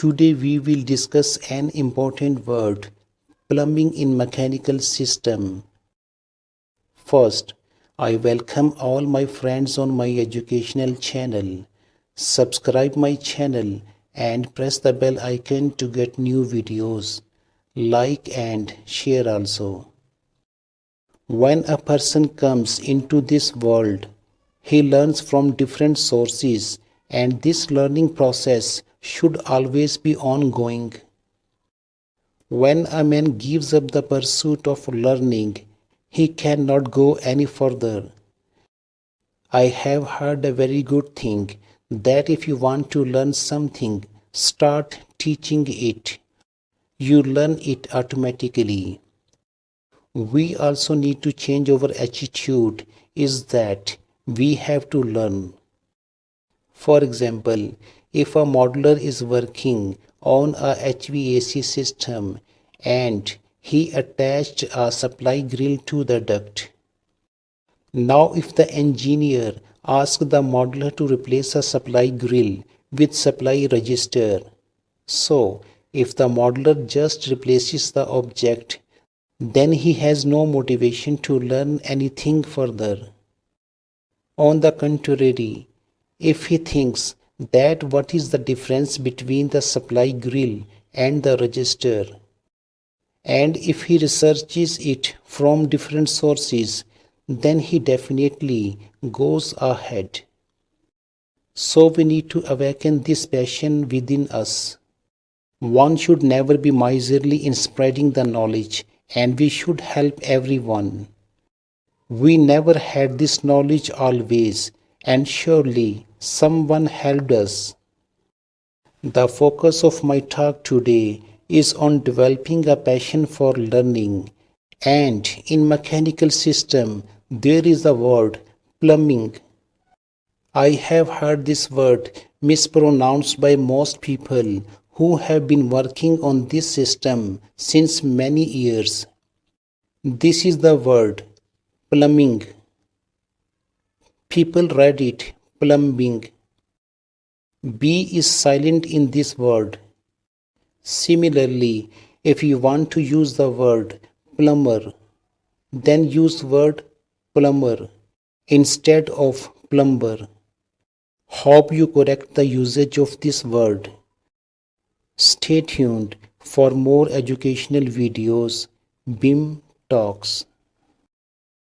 Today we will discuss an important word, plumbing in mechanical system. First, I welcome all my friends on my educational channel. Subscribe my channel and press the bell icon to get new videos. Like and share also. When a person comes into this world, he learns from different sources, and this learning process should always be ongoing. When a man gives up the pursuit of learning, he cannot go any further. I have heard a very good thing that if you want to learn something, start teaching it. You learn it automatically. We also need to change our attitude is that we have to learn. For example, if a modeler is working on a HVAC system and he attached a supply grill to the duct. Now if the engineer asks the modeler to replace a supply grill with supply register, so if the modeler just replaces the object, then he has no motivation to learn anything further. On the contrary, if he thinks that what is the difference between the supply grill and the register, and if he researches it from different sources, then he definitely goes ahead. So we need to awaken this passion within us. One should never be miserly in spreading the knowledge, and we should help everyone. We never had this knowledge always, and surely someone helped us. The focus of my talk today is on developing a passion for learning, and in mechanical system there is the word plumbing. I have heard this word mispronounced by most people who have been working on this system since many years. This is the word plumbing. People read it plumbing. B is silent in this word. Similarly, if you want to use the word plumber, then use word plumber instead of plumber. Hope you correct the usage of this word. Stay tuned for more educational videos. BIM Talks.